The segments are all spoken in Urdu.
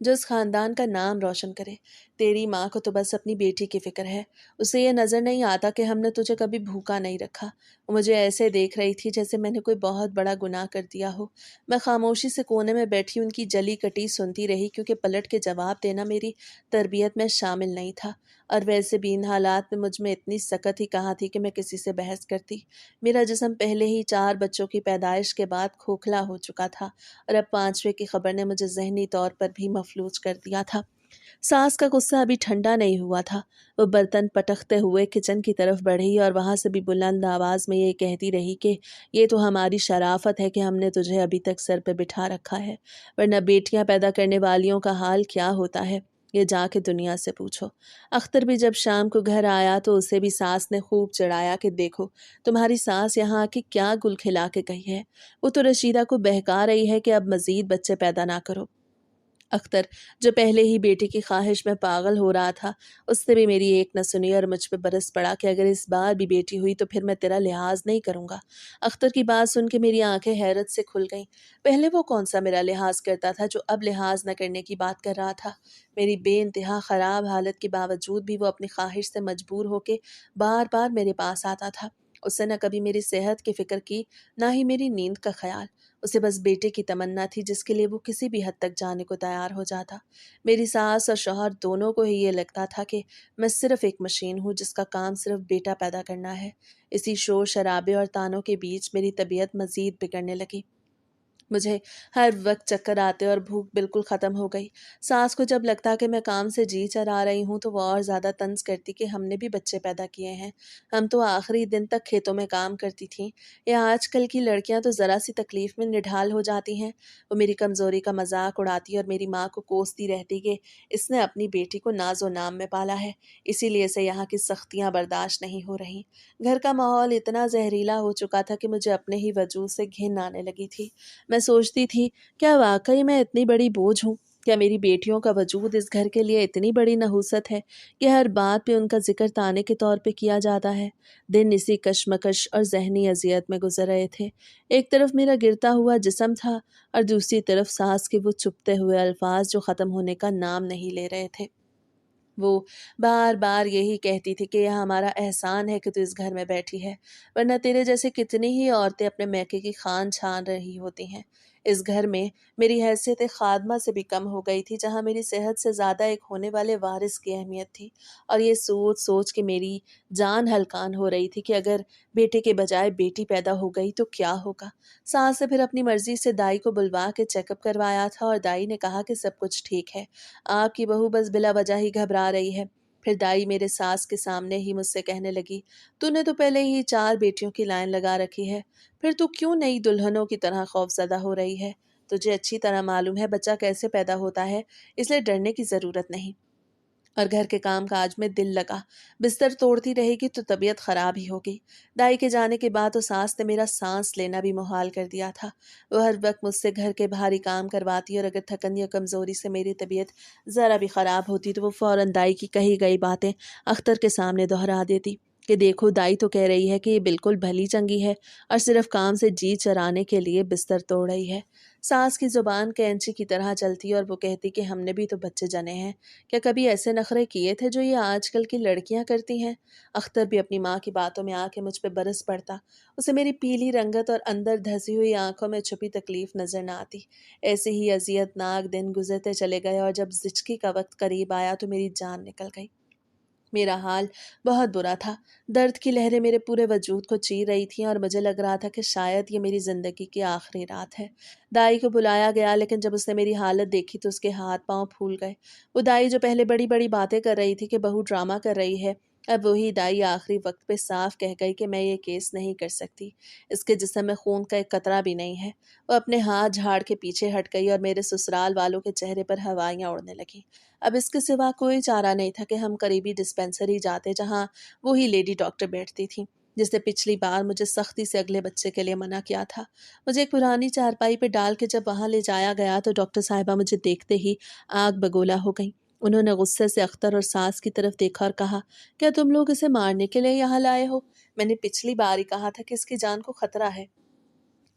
جو اس خاندان کا نام روشن کرے۔ تیری ماں کو تو بس اپنی بیٹی کی فکر ہے، اسے یہ نظر نہیں آتا کہ ہم نے تجھے کبھی بھوکا نہیں رکھا۔ وہ مجھے ایسے دیکھ رہی تھی جیسے میں نے کوئی بہت بڑا گناہ کر دیا ہو۔ میں خاموشی سے کونے میں بیٹھی ان کی جلی کٹی سنتی رہی، کیونکہ پلٹ کے جواب دینا میری تربیت میں شامل نہیں تھا، اور ویسے بھی ان حالات میں مجھ میں اتنی سکت ہی کہاں تھی کہ میں کسی سے بحث کرتی۔ میرا جسم پہلے ہی 4 بچوں کی پیدائش کے بعد کھوکھلا ہو چکا تھا، اور اب 5ویں کی خبر نے مجھے ذہنی طور پر بھی مفلوج کر دیا تھا۔ ساس کا غصہ ابھی ٹھنڈا نہیں ہوا تھا۔ وہ برتن پٹکتے ہوئے کچن کی طرف بڑھی اور وہاں سے بھی بلند آواز میں یہ کہتی رہی کہ یہ تو ہماری شرافت ہے کہ ہم نے تجھے ابھی تک سر پہ بٹھا رکھا ہے، ورنہ بیٹیاں پیدا کرنے والیوں کا حال کیا ہوتا ہے یہ جا کے دنیا سے پوچھو۔ اختر بھی جب شام کو گھر آیا تو اسے بھی ساس نے خوب چڑھایا کہ دیکھو تمہاری ساس یہاں آ کے کیا گل کھلا کے گئی ہے، وہ تو رشیدہ کو بہکا رہی ہے کہ اب مزید بچے پیدا نہ کرو۔ اختر جو پہلے ہی بیٹی کی خواہش میں پاگل ہو رہا تھا، اس نے بھی میری ایک نہ سنی اور مجھ پہ برس پڑا کہ اگر اس بار بھی بیٹی ہوئی تو پھر میں تیرا لحاظ نہیں کروں گا۔ اختر کی بات سن کے میری آنکھیں حیرت سے کھل گئیں۔ پہلے وہ کون سا میرا لحاظ کرتا تھا جو اب لحاظ نہ کرنے کی بات کر رہا تھا؟ میری بے انتہا خراب حالت کے باوجود بھی وہ اپنی خواہش سے مجبور ہو کے بار بار میرے پاس آتا تھا۔ اس نے نہ کبھی میری صحت کی فکر کی، نہ ہی میری نیند کا خیال۔ اسے بس بیٹے کی تمنا تھی جس کے لیے وہ کسی بھی حد تک جانے کو تیار ہو جاتا۔ میری ساس اور شوہر دونوں کو ہی یہ لگتا تھا کہ میں صرف ایک مشین ہوں جس کا کام صرف بیٹا پیدا کرنا ہے۔ اسی شور شرابے اور تانوں کے بیچ میری طبیعت مزید بگڑنے لگی۔ مجھے ہر وقت چکر آتے اور بھوک بالکل ختم ہو گئی۔ ساس کو جب لگتا کہ میں کام سے جی چرا رہی ہوں تو وہ اور زیادہ طنز کرتی کہ ہم نے بھی بچے پیدا کیے ہیں، ہم تو آخری دن تک کھیتوں میں کام کرتی تھیں، یہ آج کل کی لڑکیاں تو ذرا سی تکلیف میں نڈھال ہو جاتی ہیں۔ وہ میری کمزوری کا مذاق اڑاتی اور میری ماں کو کوستی رہتی کہ اس نے اپنی بیٹی کو ناز و نام میں پالا ہے، اسی لیے اسے یہاں کی سختیاں برداشت نہیں ہو رہی۔ گھر کا ماحول اتنا زہریلا ہو چکا تھا کہ مجھے اپنے ہی وجود سے گھن آنے لگی تھی۔ میں سوچتی تھی کیا واقعی میں اتنی بڑی بوجھ ہوں؟ کیا میری بیٹیوں کا وجود اس گھر کے لیے اتنی بڑی نحوست ہے کہ ہر بات پہ ان کا ذکر تانے کے طور پہ کیا جاتا ہے؟ دن اسی کشمکش اور ذہنی اذیت میں گزر رہے تھے۔ ایک طرف میرا گرتا ہوا جسم تھا اور دوسری طرف ساس کے وہ چپتے ہوئے الفاظ جو ختم ہونے کا نام نہیں لے رہے تھے۔ وہ بار بار یہی کہتی تھی کہ یہ ہمارا احسان ہے کہ تو اس گھر میں بیٹھی ہے، ورنہ تیرے جیسے کتنی ہی عورتیں اپنے میکے کی خان چھان رہی ہوتی ہیں۔ اس گھر میں میری حیثیت ایک خادمہ سے بھی کم ہو گئی تھی، جہاں میری صحت سے زیادہ ایک ہونے والے وارث کی اہمیت تھی، اور یہ سوچ سوچ کے میری جان ہلکان ہو رہی تھی کہ اگر بیٹے کے بجائے بیٹی پیدا ہو گئی تو کیا ہوگا۔ ساس نے پھر اپنی مرضی سے دائی کو بلوا کے چیک اپ کروایا تھا اور دائی نے کہا کہ سب کچھ ٹھیک ہے، آپ کی بہو بس بلا وجہ ہی گھبرا رہی ہے۔ پھر دائی میرے ساس کے سامنے ہی مجھ سے کہنے لگی، تو نے تو پہلے ہی 4 بیٹیوں کی لائن لگا رکھی ہے، پھر تو کیوں نئی دلہنوں کی طرح خوف زدہ ہو رہی ہے؟ تجھے اچھی طرح معلوم ہے بچہ کیسے پیدا ہوتا ہے، اس لیے ڈرنے کی ضرورت نہیں۔ اور گھر کے کام کاج میں دل لگا، بستر توڑتی رہے گی تو طبیعت خراب ہی ہوگی۔ دائی کے جانے کے بعد تو ساس نے میرا سانس لینا بھی محال کر دیا تھا۔ وہ ہر وقت مجھ سے گھر کے بھاری کام کرواتی اور اگر تھکن یا کمزوری سے میری طبیعت ذرا بھی خراب ہوتی تو وہ فوراً دائی کی کہی گئی باتیں اختر کے سامنے دہرا دیتی کہ دیکھو دائی تو کہہ رہی ہے کہ یہ بالکل بھلی چنگی ہے اور صرف کام سے جی چرانے کے لیے بستر توڑ رہی ہے۔ ساس کی زبان کینچی کی طرح چلتی اور وہ کہتی کہ ہم نے بھی تو بچے جنے ہیں، کیا کبھی ایسے نخرے کیے تھے جو یہ آج کل کی لڑکیاں کرتی ہیں؟ اختر بھی اپنی ماں کی باتوں میں آ کے مجھ پہ برس پڑتا۔ اسے میری پیلی رنگت اور اندر دھسی ہوئی آنکھوں میں چھپی تکلیف نظر نہ آتی۔ ایسے ہی اذیت ناک دن گزرتے چلے گئے اور جب زچگی کا وقت قریب آیا تو میری جان نکل گئی۔ میرا حال بہت برا تھا، درد کی لہریں میرے پورے وجود کو چیر رہی تھیں اور مجھے لگ رہا تھا کہ شاید یہ میری زندگی کی آخری رات ہے۔ دائی کو بلایا گیا لیکن جب اس نے میری حالت دیکھی تو اس کے ہاتھ پاؤں پھول گئے۔ وہ دائی جو پہلے بڑی بڑی باتیں کر رہی تھی کہ بہو ڈرامہ کر رہی ہے، اب وہی دائی آخری وقت پہ صاف کہہ گئی کہ میں یہ کیس نہیں کر سکتی، اس کے جسم میں خون کا ایک قطرہ بھی نہیں ہے۔ وہ اپنے ہاتھ جھاڑ کے پیچھے ہٹ گئی اور میرے سسرال والوں کے چہرے پر ہوائیاں اڑنے لگیں۔ اب اس کے سوا کوئی چارہ نہیں تھا کہ ہم قریبی ڈسپینسری جاتے جہاں وہی لیڈی ڈاکٹر بیٹھتی تھی جس نے پچھلی بار مجھے سختی سے اگلے بچے کے لیے منع کیا تھا۔ مجھے ایک پرانی چارپائی پہ ڈال کے جب وہاں لے جایا گیا تو ڈاکٹر صاحبہ مجھے دیکھتے ہی آگ بگولا ہو گئیں۔ انہوں نے غصے سے اختر اور ساس کی طرف دیکھا اور کہا، کیا تم لوگ اسے مارنے کے لیے یہاں لائے ہو؟ میں نے پچھلی بار ہی کہا تھا کہ اس کی جان کو خطرہ ہے۔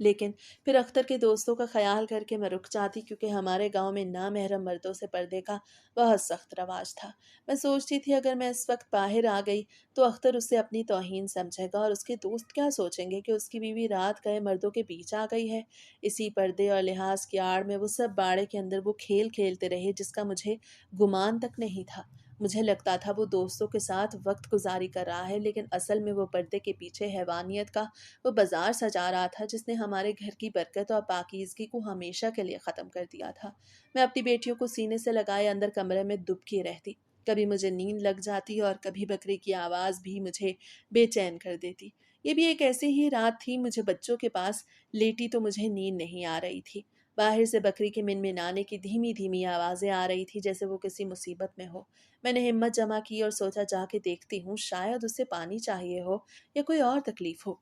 لیکن پھر اختر کے دوستوں کا خیال کر کے میں رک جاتی، کیونکہ ہمارے گاؤں میں نامحرم مردوں سے پردے کا بہت سخت رواج تھا۔ میں سوچتی تھی اگر میں اس وقت باہر آ گئی تو اختر اسے اپنی توہین سمجھے گا، اور اس کے دوست کیا سوچیں گے کہ اس کی بیوی رات گئے مردوں کے بیچ آ گئی ہے۔ اسی پردے اور لحاظ کی آڑ میں وہ سب باڑے کے اندر وہ کھیل کھیلتے رہے جس کا مجھے گمان تک نہیں تھا۔ مجھے لگتا تھا وہ دوستوں کے ساتھ وقت گزاری کر رہا ہے، لیکن اصل میں وہ پردے کے پیچھے حیوانیت کا وہ بازار سجا رہا تھا جس نے ہمارے گھر کی برکت اور پاکیزگی کو ہمیشہ کے لیے ختم کر دیا تھا۔ میں اپنی بیٹیوں کو سینے سے لگائے اندر کمرے میں دبکی رہتی۔ کبھی مجھے نیند لگ جاتی اور کبھی بکری کی آواز بھی مجھے بے چین کر دیتی۔ یہ بھی ایک ایسی ہی رات تھی، مجھے بچوں کے پاس لیٹی تو مجھے نیند نہیں آ رہی تھی۔ باہر سے بکری کے منمنانے کی دھیمی دھیمی آوازیں آ رہی تھی جیسے وہ کسی مصیبت میں ہو۔ میں نے ہمت جمع کی اور سوچا جا کے دیکھتی ہوں، شاید اسے پانی چاہیے ہو یا کوئی اور تکلیف ہو،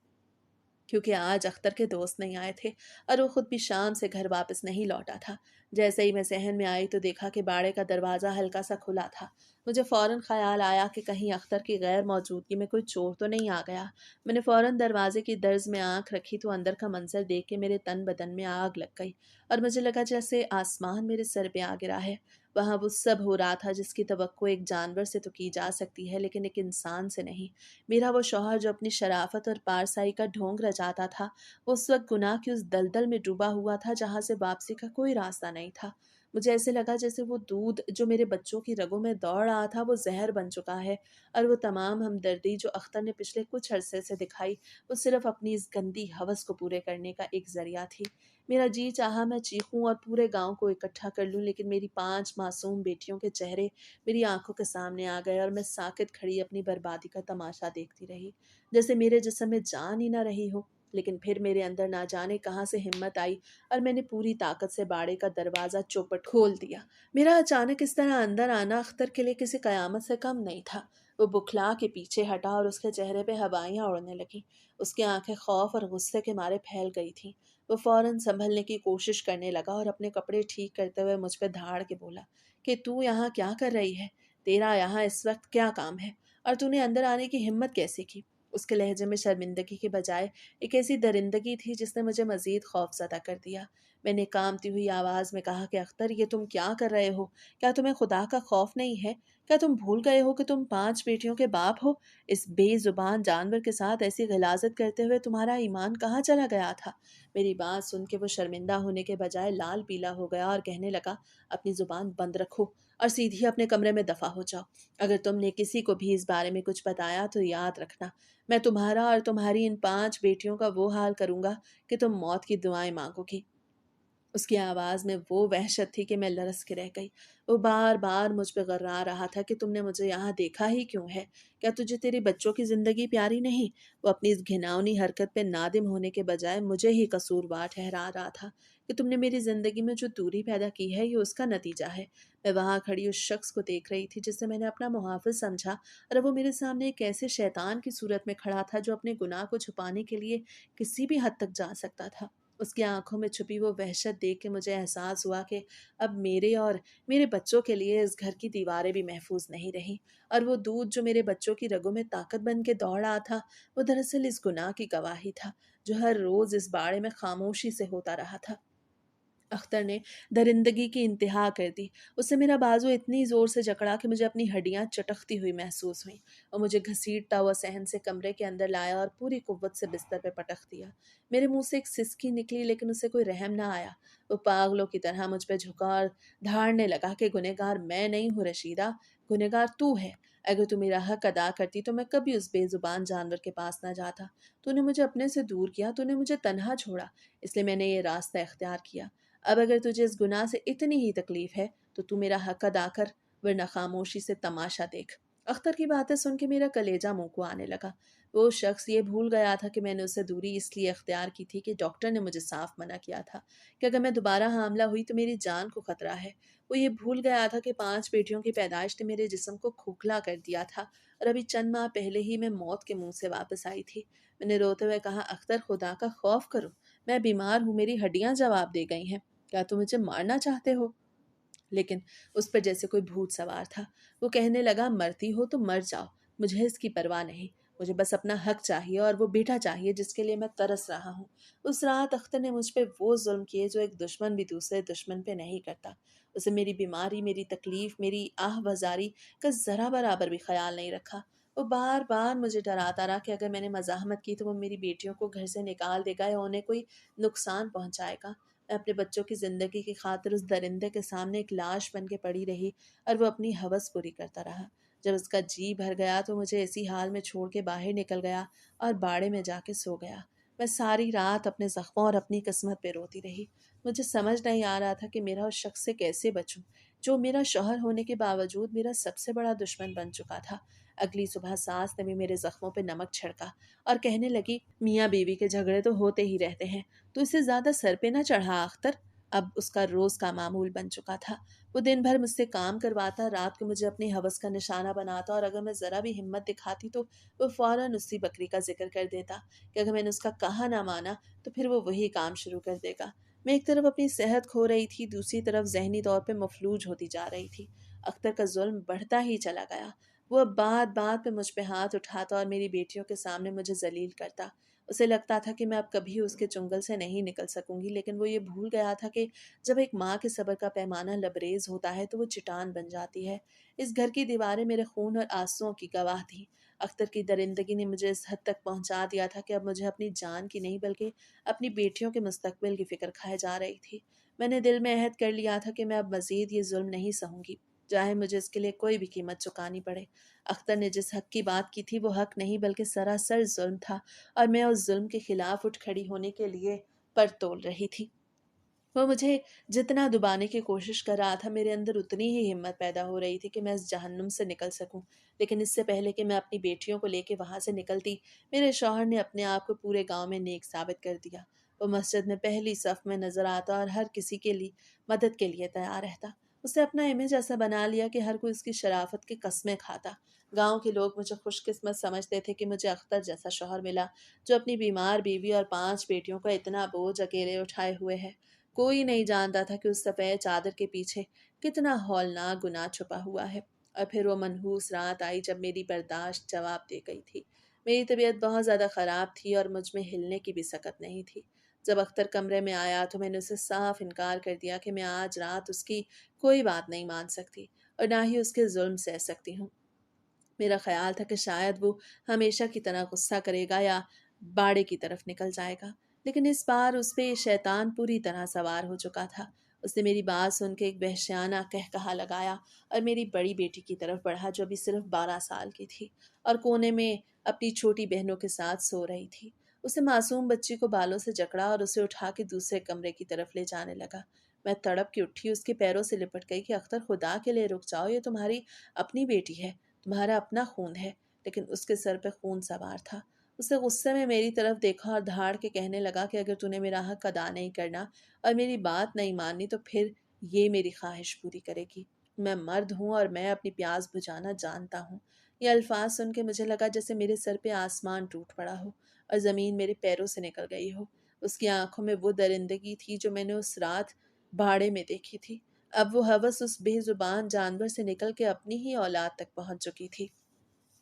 کیونکہ آج اختر کے دوست نہیں آئے تھے اور وہ خود بھی شام سے گھر واپس نہیں لوٹا تھا۔ جیسے ہی میں صحن میں آئی تو دیکھا کہ باڑے کا دروازہ ہلکا سا کھلا تھا۔ مجھے فوراً خیال آیا کہ کہیں اختر کی غیر موجودگی میں کوئی چور تو نہیں آ گیا۔ میں نے فوراً دروازے کی درز میں آنکھ رکھی تو اندر کا منظر دیکھ کے میرے تن بدن میں آگ لگ گئی، اور مجھے لگا جیسے آسمان میرے سر پہ آ گرا ہے۔ وہاں وہ سب ہو رہا تھا جس کی توقع ایک جانور سے تو کی جا سکتی ہے لیکن ایک انسان سے نہیں۔ میرا وہ شوہر جو اپنی شرافت اور پارسائی کا ڈھونگ رچاتا تھا، وہ اس وقت گناہ کی اس دلدل میں ڈوبا ہوا تھا جہاں سے واپسی کا کوئی راستہ نہیں تھا۔ مجھے ایسے لگا جیسے وہ دودھ جو میرے بچوں کی رگوں میں دوڑ رہا تھا وہ زہر بن چکا ہے، اور وہ تمام ہمدردی جو اختر نے پچھلے کچھ عرصے سے دکھائی وہ صرف اپنی اس گندی ہوس کو پورے کرنے کا ایک ذریعہ تھی۔ میرا جی چاہا میں چیخوں اور پورے گاؤں کو اکٹھا کر لوں، لیکن میری 5 معصوم بیٹیوں کے چہرے میری آنکھوں کے سامنے آ گئے اور میں ساکت کھڑی اپنی بربادی کا تماشا دیکھتی رہی، جیسے میرے جسم میں جان ہی نہ رہی ہو۔ لیکن پھر میرے اندر نہ جانے کہاں سے ہمت آئی اور میں نے پوری طاقت سے باڑے کا دروازہ چوپٹ کھول دیا۔ میرا اچانک اس طرح اندر آنا اختر کے لیے کسی قیامت سے کم نہیں تھا۔ وہ بکھلا کے پیچھے ہٹا اور اس کے چہرے پہ ہوائیاں اڑنے لگیں۔ اس کی آنکھیں خوف اور غصے کے مارے پھیل گئی تھیں۔ وہ فوراً سنبھلنے کی کوشش کرنے لگا اور اپنے کپڑے ٹھیک کرتے ہوئے مجھ پہ دھاڑ کے بولا کہ تو یہاں کیا کر رہی ہے؟ تیرا یہاں اس وقت کیا کام ہے؟ اور تو نے اندر آنے کی ہمت کیسے کی؟ اس کے لہجے میں شرمندگی کے بجائے ایک ایسی درندگی تھی جس نے مجھے مزید خوف زدہ کر دیا۔ میں نے کانپتی ہوئی آواز میں کہا کہ اختر، یہ تم کیا کر رہے ہو؟ کیا تمہیں خدا کا خوف نہیں ہے؟ کیا تم بھول گئے ہو کہ تم 5 بیٹیوں کے باپ ہو؟ اس بے زبان جانور کے ساتھ ایسی غلاظت کرتے ہوئے تمہارا ایمان کہاں چلا گیا تھا؟ میری بات سن کے وہ شرمندہ ہونے کے بجائے لال پیلا ہو گیا اور کہنے لگا، اپنی زبان بند رکھو اور سیدھی اپنے کمرے میں دفع ہو جاؤ۔ اگر تم نے کسی کو بھی اس بارے میں کچھ بتایا تو یاد رکھنا، میں تمہارا اور تمہاری ان 5 بیٹیوں کا وہ حال کروں گا کہ تم موت کی دعائیں مانگو گی۔ اس کی آواز میں وہ وحشت تھی کہ میں لرز کے رہ گئی۔ وہ بار بار مجھ پہ غرا رہا تھا کہ تم نے مجھے یہاں دیکھا ہی کیوں ہے؟ کیا تجھے تیری بچوں کی زندگی پیاری نہیں؟ وہ اپنی اس گھناؤنی حرکت پہ نادم ہونے کے بجائے مجھے ہی قصوروار ٹھہرا رہا تھا کہ تم نے میری زندگی میں جو دوری پیدا کی ہے یہ اس کا نتیجہ ہے۔ میں وہاں کھڑی اس شخص کو دیکھ رہی تھی جسے میں نے اپنا محافظ سمجھا، اور اب وہ میرے سامنے ایک ایسے شیطان کی صورت میں کھڑا تھا جو اپنے گناہ کو چھپانے کے لیے کسی بھی حد تک جا سکتا تھا۔ اس کی آنکھوں میں چھپی وہ وحشت دیکھ کے مجھے احساس ہوا کہ اب میرے اور میرے بچوں کے لیے اس گھر کی دیواریں بھی محفوظ نہیں رہیں، اور وہ دودھ جو میرے بچوں کی رگوں میں طاقت بن کے دوڑ رہا تھا وہ دراصل اس گناہ کی گواہی تھا جو ہر روز اس باڑے میں خاموشی سے ہوتا رہا تھا۔ اختر نے درندگی کی انتہا کر دی۔ اس سے میرا بازو اتنی زور سے جکڑا کہ مجھے اپنی ہڈیاں چٹکتی ہوئی محسوس ہوئیں، اور مجھے گھسیٹتا ہوا صحن سے کمرے کے اندر لایا اور پوری قوت سے بستر پہ پٹخ دیا۔ میرے منہ سے ایک سسکی نکلی لیکن اسے کوئی رحم نہ آیا۔ وہ پاگلوں کی طرح مجھ پہ جھکا اور دھاڑنے لگا کہ گنہگار میں نہیں ہوں رشیدہ، گنہگار تو ہے۔ اگر تو میرا حق ادا کرتی تو میں کبھی اس بے زبان جانور کے پاس نہ جاتا۔ تو نے مجھے اپنے سے دور کیا، تو نے مجھے تنہا چھوڑا، اس لیے میں نے یہ راستہ اختیار کیا۔ اب اگر تجھے اس گناہ سے اتنی ہی تکلیف ہے تو میرا حق ادا کر، ورنہ خاموشی سے تماشا دیکھ۔ اختر کی باتیں سن کے میرا کلیجہ منہ کو آنے لگا۔ وہ شخص یہ بھول گیا تھا کہ میں نے اسے دوری اس لیے اختیار کی تھی کہ ڈاکٹر نے مجھے صاف منع کیا تھا کہ اگر میں دوبارہ حاملہ ہوئی تو میری جان کو خطرہ ہے۔ وہ یہ بھول گیا تھا کہ 5 بیٹیوں کی پیدائش نے میرے جسم کو کھوکھلا کر دیا تھا، اور ابھی چند ماہ پہلے ہی میں موت کے منہ سے واپس آئی تھی۔ میں نے روتے ہوئے کہا، اختر، خدا کا خوف کرو، میں بیمار ہوں، میری ہڈیاں جواب دے گئی ہیں، کیا تم مجھے مارنا چاہتے ہو؟ لیکن اس پر جیسے کوئی بھوت سوار تھا۔ وہ کہنے لگا، مرتی ہو تو مر جاؤ، مجھے اس کی پرواہ نہیں۔ مجھے بس اپنا حق چاہیے اور وہ بیٹا چاہیے جس کے لیے میں ترس رہا ہوں۔ اس رات اختر نے مجھ پہ وہ ظلم کیے جو ایک دشمن بھی دوسرے دشمن پہ نہیں کرتا۔ اسے میری بیماری، میری تکلیف، میری آہ بازاری کا ذرا برابر بھی خیال نہیں رکھا۔ وہ بار بار مجھے ڈراتا رہا کہ اگر میں نے مزاحمت کی تو وہ میری بیٹیوں کو گھر سے نکال دے گا یا انہیں کوئی نقصان پہنچائے گا۔ میں اپنے بچوں کی زندگی کی خاطر اس درندے کے سامنے ایک لاش بن کے پڑی رہی اور وہ اپنی ہوس پوری کرتا رہا۔ جب اس کا جی بھر گیا تو مجھے اسی حال میں چھوڑ کے باہر نکل گیا اور باڑے میں جا کے سو گیا۔ میں ساری رات اپنے زخموں اور اپنی قسمت پہ روتی رہی۔ مجھے سمجھ نہیں آ رہا تھا کہ میرا اس شخص سے کیسے بچوں جو میرا شوہر ہونے کے باوجود میرا سب سے بڑا دشمن بن چکا تھا۔ اگلی صبح ساس نے بھی میرے زخموں پہ نمک چھڑکا اور کہنے لگی، میاں بیوی کے جھگڑے تو ہوتے ہی رہتے ہیں، تو اسے زیادہ سر پہ نہ چڑھا اختر۔ اب اس کا روز کا معمول بن چکا تھا۔ وہ دن بھر مجھ سے کام کرواتا، رات کو مجھے اپنی ہوس کا نشانہ بناتا اور اگر میں ذرا بھی ہمت دکھاتی تو وہ فوراً اسی بکری کا ذکر کر دیتا کہ اگر میں نے اس کا کہا نہ مانا تو پھر وہ وہی کام شروع کر دے گا۔ میں ایک طرف اپنی صحت کھو رہی تھی، دوسری طرف ذہنی طور پہ مفلوج ہوتی جا رہی تھی۔ اختر کا ظلم بڑھتا ہی چلا گیا۔ وہ اب بات بات پہ مجھ پہ ہاتھ اٹھاتا اور میری بیٹیوں کے سامنے مجھے ذلیل کرتا۔ اسے لگتا تھا کہ میں اب کبھی اس کے چنگل سے نہیں نکل سکوں گی، لیکن وہ یہ بھول گیا تھا کہ جب ایک ماں کے صبر کا پیمانہ لبریز ہوتا ہے تو وہ چٹان بن جاتی ہے۔ اس گھر کی دیواریں میرے خون اور آنسوؤں کی گواہ تھیں۔ اختر کی درندگی نے مجھے اس حد تک پہنچا دیا تھا کہ اب مجھے اپنی جان کی نہیں بلکہ اپنی بیٹیوں کے مستقبل کی فکر کھائے جا رہی تھی۔ میں نے دل میں عہد کر لیا تھا کہ میں اب مزید یہ ظلم نہیں سہوں گی، چاہے مجھے اس کے لیے کوئی بھی قیمت چکانی پڑے۔ اختر نے جس حق کی بات کی تھی وہ حق نہیں بلکہ سراسر ظلم تھا، اور میں اس ظلم کے خلاف اٹھ کھڑی ہونے کے لیے پر تول رہی تھی۔ وہ مجھے جتنا دبانے کی کوشش کر رہا تھا، میرے اندر اتنی ہی ہمت پیدا ہو رہی تھی کہ میں اس جہنم سے نکل سکوں۔ لیکن اس سے پہلے کہ میں اپنی بیٹیوں کو لے کے وہاں سے نکلتی، میرے شوہر نے اپنے آپ کو پورے گاؤں میں نیک ثابت کر دیا۔ وہ مسجد میں پہلی صف میں نظر آتا اور ہر کسی کے لیے مدد کے لیے تیار رہتا۔ اسے اپنا امیج ایسا بنا لیا کہ ہر کوئی اس کی شرافت کی قسمیں کھاتا۔ گاؤں کے لوگ مجھے خوش قسمت سمجھتے تھے کہ مجھے اختر جیسا شوہر ملا جو اپنی بیمار بیوی اور 5 بیٹیوں کا اتنا بوجھ اکیلے اٹھائے ہوئے ہے۔ کوئی نہیں جانتا تھا کہ اس سفید چادر کے پیچھے کتنا ہولناک گناہ چھپا ہوا ہے۔ اور پھر وہ منحوس رات آئی جب میری برداشت جواب دے گئی تھی۔ میری طبیعت بہت زیادہ خراب تھی اور مجھ میں ہلنے کی بھی سکت نہیں تھی۔ جب اختر کمرے میں آیا تو میں نے اسے صاف انکار کر دیا کہ میں آج رات اس کی کوئی بات نہیں مان سکتی اور نہ ہی اس کے ظلم سہ سکتی ہوں۔ میرا خیال تھا کہ شاید وہ ہمیشہ کی طرح غصہ کرے گا یا باڑے کی طرف نکل جائے گا، لیکن اس بار اس پہ شیطان پوری طرح سوار ہو چکا تھا۔ اس نے میری بات سن کے ایک وحشیانہ قہقہا لگایا اور میری بڑی بیٹی کی طرف بڑھا جو ابھی صرف 12 سال کی تھی اور کونے میں اپنی چھوٹی بہنوں کے ساتھ سو رہی تھی۔ اسے معصوم بچی کو بالوں سے جکڑا اور اسے اٹھا کے دوسرے کمرے کی طرف لے جانے لگا۔ میں تڑپ کے اٹھی، اس کے پیروں سے لپٹ گئی کہ اختر خدا کے لیے رک جاؤ، یہ تمہاری اپنی بیٹی ہے، تمہارا اپنا خون ہے۔ لیکن اس کے سر پہ خون سوار تھا۔ اسے غصے میں میری طرف دیکھا اور دھاڑ کے کہنے لگا کہ اگر تو نے میرا حق ادا نہیں کرنا اور میری بات نہیں ماننی تو پھر یہ میری خواہش پوری کرے گی۔ میں مرد ہوں اور میں اپنی پیاس بجھانا جانتا ہوں۔ یہ الفاظ سن کے مجھے لگا جیسے میرے سر پہ آسمان ٹوٹ پڑا ہو اور زمین میرے پیروں سے نکل گئی ہو۔ اس کی آنکھوں میں وہ درندگی تھی جو میں نے اس رات باڑے میں دیکھی تھی۔ اب وہ ہوس اس بے زبان جانور سے نکل کے اپنی ہی اولاد تک پہنچ چکی تھی۔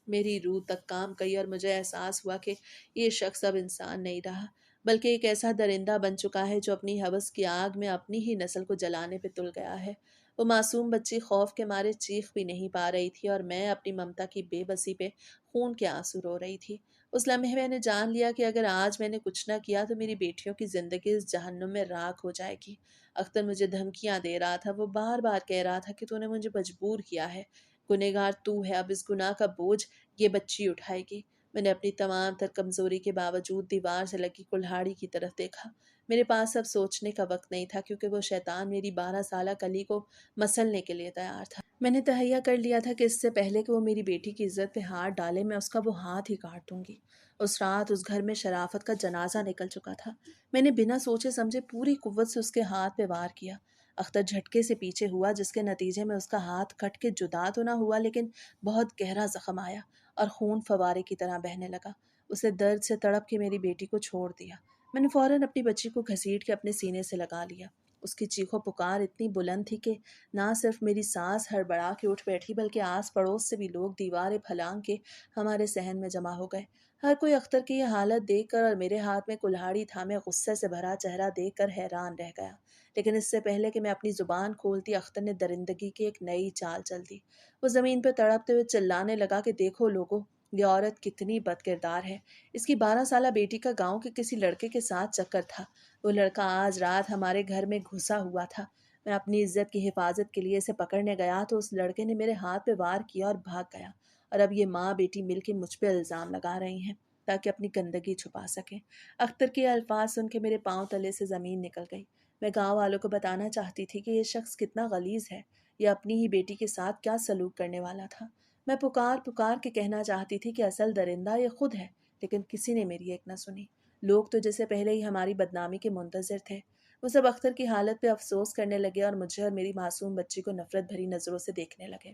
میری روح تک کام گئی اور مجھے احساس ہوا کہ یہ شخص اب انسان نہیں رہا بلکہ ایک ایسا درندہ بن چکا ہے جو اپنی ہوس کی آگ میں اپنی ہی نسل کو جلانے پہ تل گیا ہے۔ وہ معصوم بچی خوف کے مارے چیخ بھی نہیں پا رہی تھی اور میں اپنی ممتا کی بے بسی پہ خون کے آنسو رو رہی تھی۔ اس لمحے میں نے جان لیا کہ اگر آج میں نے کچھ نہ کیا تو میری بیٹیوں کی زندگی اس جہنم میں راکھ ہو جائے گی۔ اختر مجھے دھمکیاں دے رہا تھا، وہ بار بار کہہ رہا تھا کہ تو نے مجھے مجبور کیا ہے، گنہگار تو ہے، اب اس گناہ کا بوجھ یہ بچی اٹھائے گی۔ میں نے اپنی تمام تر کمزوری کے باوجود دیوار سے لگی کلہاڑی کی طرف دیکھا۔ میرے پاس اب سوچنے کا وقت نہیں تھا کیونکہ وہ شیطان میری 12 سالہ کلی کو مسلنے کے لیے تیار تھا۔ میں نے تہیہ کر لیا تھا کہ اس سے پہلے کہ وہ میری بیٹی کی عزت پہ ہاتھ ڈالے میں اس کا وہ ہاتھ ہی کاٹ دوں گی۔ اس رات اس گھر میں شرافت کا جنازہ نکل چکا تھا۔ میں نے بنا سوچے سمجھے پوری قوت سے اس کے ہاتھ پہ وار کیا۔ اختر جھٹکے سے پیچھے ہوا جس کے نتیجے میں اس کا ہاتھ کٹ کے جدا تو نہ ہوا لیکن بہت گہرا زخم آیا اور خون فوارے کی طرح بہنے لگا۔ اسے درد سے تڑپ کے میری بیٹی کو چھوڑ دیا۔ میں نے فوراً اپنی بچی کو گھسیٹ کے اپنے سینے سے لگا لیا۔ اس کی چیخو پکار اتنی بلند تھی کہ نہ صرف میری سانس ہڑبڑا کے اٹھ بیٹھی بلکہ آس پڑوس سے بھی لوگ دیواریں پھلانگ کے ہمارے صحن میں جمع ہو گئے۔ ہر کوئی اختر کی یہ حالت دیکھ کر اور میرے ہاتھ میں کلہاڑی تھامے غصے سے بھرا چہرہ دیکھ کر حیران رہ گیا، لیکن اس سے پہلے کہ میں اپنی زبان کھولتی اختر نے درندگی کی ایک نئی چال چل دی۔ وہ زمین پہ تڑپتے ہوئے چلانے لگا کہ دیکھو لوگو، یہ عورت کتنی بد کردار ہے۔ اس کی 12 سالہ بیٹی کا گاؤں کے کسی لڑکے کے ساتھ چکر تھا۔ وہ لڑکا آج رات ہمارے گھر میں گھسا ہوا تھا۔ میں اپنی عزت کی حفاظت کے لیے اسے پکڑنے گیا تو اس لڑکے نے میرے ہاتھ پہ وار کیا اور بھاگ گیا، اور اب یہ ماں بیٹی مل کے مجھ پہ الزام لگا رہی ہیں تاکہ اپنی گندگی چھپا سکیں۔ اختر کے الفاظ سن کے میرے پاؤں تلے سے زمین نکل گئی۔ میں گاؤں والوں کو بتانا چاہتی تھی کہ یہ شخص کتنا غلیظ ہے، یہ اپنی ہی بیٹی کے ساتھ کیا سلوک کرنے والا تھا۔ میں پکار پکار کے کہنا چاہتی تھی کہ اصل درندہ یہ خود ہے، لیکن کسی نے میری ایک نہ سنی۔ لوگ تو جیسے پہلے ہی ہماری بدنامی کے منتظر تھے۔ وہ سب اختر کی حالت پہ افسوس کرنے لگے اور مجھے اور میری معصوم بچی کو نفرت بھری نظروں سے دیکھنے لگے۔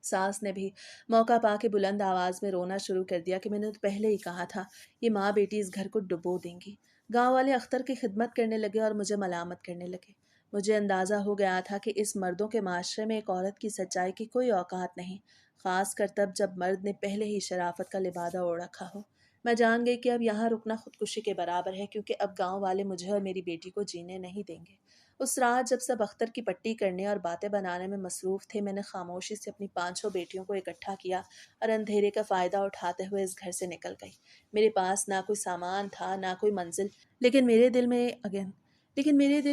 ساس نے بھی موقع پا کے بلند آواز میں رونا شروع کر دیا کہ میں نے تو پہلے ہی کہا تھا یہ ماں بیٹی اس گھر کو ڈبو دیں گی۔ گاؤں والے اختر کی خدمت کرنے لگے اور مجھے ملامت کرنے لگے۔ مجھے اندازہ ہو گیا تھا کہ اس مردوں کے معاشرے میں ایک عورت کی سچائی کی کوئی اوقات نہیں، خاص کر تب جب مرد نے پہلے ہی شرافت کا لبادہ اوڑھ رکھا ہو۔ میں جان گئی کہ اب یہاں رکنا خودکشی کے برابر ہے، کیونکہ اب گاؤں والے مجھے اور میری بیٹی کو جینے نہیں دیں گے۔ اس رات جب سب اختر کی پٹی کرنے اور باتیں بنانے میں مصروف تھے، میں نے خاموشی سے اپنی 5 بیٹیوں کو اکٹھا کیا اور اندھیرے کا فائدہ اٹھاتے ہوئے اس گھر سے نکل گئی۔ میرے پاس نہ کوئی سامان تھا، نہ کوئی منزل، لیکن میرے دل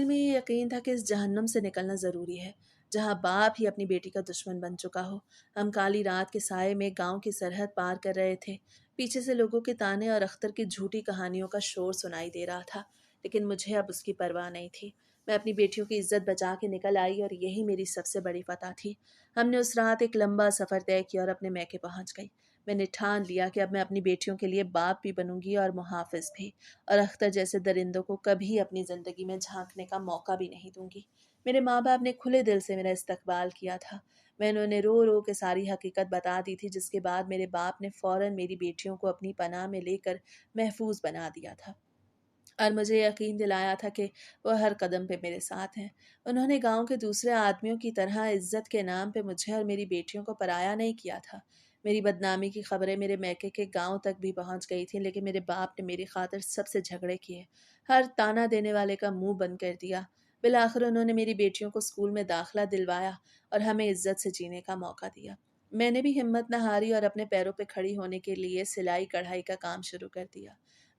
میں یہ یقین تھا کہ اس جہنم سے نکلنا ضروری ہے جہاں باپ ہی اپنی بیٹی کا دشمن بن چکا ہو۔ ہم کالی رات کے سائے میں گاؤں کی سرحد پار کر رہے تھے۔ پیچھے سے لوگوں کے تانے اور اختر کی جھوٹی کہانیوں کا شور سنائی دے رہا تھا، لیکن مجھے اب اس کی پرواہ نہیں تھی۔ میں اپنی بیٹیوں کی عزت بچا کے نکل آئی اور یہی میری سب سے بڑی فتح تھی۔ ہم نے اس رات ایک لمبا سفر طے کیا اور اپنے میکے پہنچ گئی۔ میں نے ٹھان لیا کہ اب میں اپنی بیٹیوں کے لیے باپ بھی بنوں گی اور محافظ بھی، اور اختر جیسے درندوں کو کبھی اپنی زندگی میں جھانکنے کا موقع بھی نہیں دوں گی۔ میرے ماں باپ نے کھلے دل سے میرا استقبال کیا تھا۔ میں نے انہیں رو رو کے ساری حقیقت بتا دی تھی، جس کے بعد میرے باپ نے فوراً میری بیٹیوں کو اپنی پناہ میں لے کر محفوظ بنا دیا تھا اور مجھے یقین دلایا تھا کہ وہ ہر قدم پہ میرے ساتھ ہیں۔ انہوں نے گاؤں کے دوسرے آدمیوں کی طرح عزت کے نام پہ مجھے اور میری بیٹیوں کو پرایا نہیں کیا تھا۔ میری بدنامی کی خبریں میرے میکے کے گاؤں تک بھی پہنچ گئی تھیں، لیکن میرے باپ نے میری خاطر سب سے جھگڑے کیے، ہر تانا دینے والے کا منہ بند کر دیا۔ بالآخر انہوں نے میری بیٹیوں کو اسکول میں داخلہ دلوایا اور ہمیں عزت سے جینے کا موقع دیا۔ میں نے بھی ہمت نہ ہاری اور اپنے پیروں پہ کھڑی ہونے کے لیے سلائی کڑھائی کا کام شروع کر دیا۔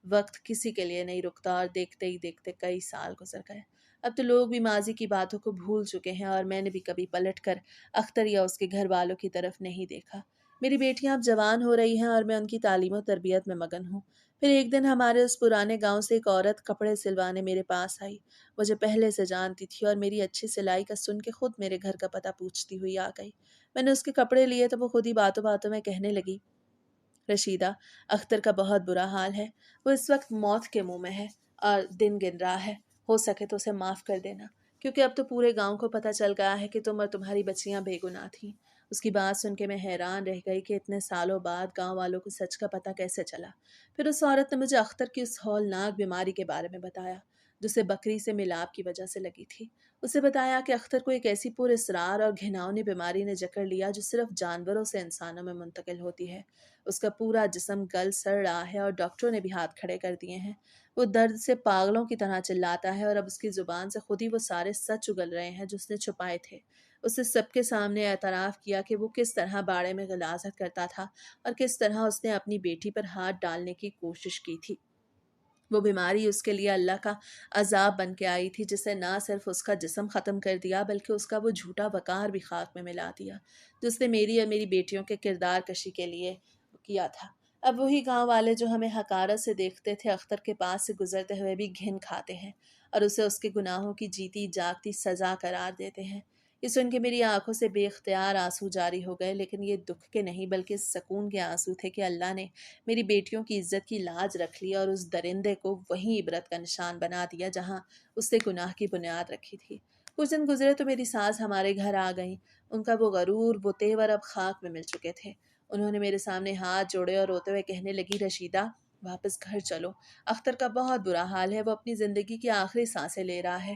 وقت کسی کے لیے نہیں رکتا اور دیکھتے ہی دیکھتے کئی سال گزر گئے۔ اب تو لوگ بھی ماضی کی باتوں کو بھول چکے ہیں اور میں نے بھی کبھی پلٹ کر اختر یا اس کے گھر والوں کی طرف نہیں دیکھا۔ میری بیٹیاں اب جوان ہو رہی ہیں اور میں ان کی تعلیم و تربیت میں مگن ہوں۔ پھر ایک دن ہمارے اس پرانے گاؤں سے ایک عورت کپڑے سلوانے میرے پاس آئی۔ مجھے پہلے سے جانتی تھی اور میری اچھی سلائی کا سن کے خود میرے گھر کا پتہ پوچھتی ہوئی آ گئی۔ میں نے اس کے کپڑے لیے تو وہ خود ہی باتوں باتوں میں کہنے لگی، رشیدہ، اختر کا بہت برا حال ہے، وہ اس وقت موت کے منہ میں ہے اور دن گن رہا ہے، ہو سکے تو اسے معاف کر دینا، کیونکہ اب تو پورے گاؤں کو پتہ چل گیا ہے کہ تم اور تمہاری بچیاں بے گناہ تھیں۔ اس کی بات سن کے میں حیران رہ گئی کہ اتنے سالوں بعد گاؤں والوں کو سچ کا پتہ کیسے چلا۔ پھر اس عورت نے مجھے اختر کی اس ہولناک بیماری کے بارے میں بتایا جسے بکری سے ملاپ کی وجہ سے لگی تھی۔ اسے بتایا کہ اختر کو ایک ایسی پر اسرار اور گھناؤنی بیماری نے جکڑ لیا جو صرف جانوروں سے انسانوں میں منتقل ہوتی ہے۔ اس کا پورا جسم گل سڑ رہا ہے اور ڈاکٹروں نے بھی ہاتھ کھڑے کر دیے ہیں۔ وہ درد سے پاگلوں کی طرح چلاتا ہے اور اب اس کی زبان سے خود ہی وہ سارے سچ اگل رہے ہیں جو اس نے چھپائے تھے۔ اس نے سب کے سامنے اعتراف کیا کہ وہ کس طرح باڑے میں غلاظت کرتا تھا اور کس طرح اس نے اپنی بیٹی پر ہاتھ ڈالنے کی کوشش کی تھی۔ وہ بیماری اس کے لیے اللہ کا عذاب بن کے آئی تھی، جسے نہ صرف اس کا جسم ختم کر دیا بلکہ اس کا وہ جھوٹا وقار بھی خاک میں ملا دیا جس نے میری اور میری بیٹیوں کے کردار کشی کے لیے کیا تھا۔ اب وہی گاؤں والے جو ہمیں حقارت سے دیکھتے تھے اختر کے پاس سے گزرتے ہوئے بھی گھن کھاتے ہیں اور اسے اس کے گناہوں کی جیتی جاگتی سزا قرار دیتے ہیں۔ یہ سن کے میری آنکھوں سے بے اختیار آنسو جاری ہو گئے، لیکن یہ دکھ کے نہیں بلکہ سکون کے آنسو تھے کہ اللہ نے میری بیٹیوں کی عزت کی لاج رکھ لی اور اس درندے کو وہیں عبرت کا نشان بنا دیا جہاں اس نے گناہ کی بنیاد رکھی تھی۔ کچھ دن گزرے تو میری ساس ہمارے گھر آ گئیں۔ ان کا وہ غرور، وہ تیور اب خاک میں مل چکے تھے۔ انہوں نے میرے سامنے ہاتھ جوڑے اور روتے ہوئے کہنے لگی، رشیدہ، واپس گھر چلو، اختر کا بہت برا حال ہے، وہ اپنی زندگی کی آخری سانسیں لے رہا ہے۔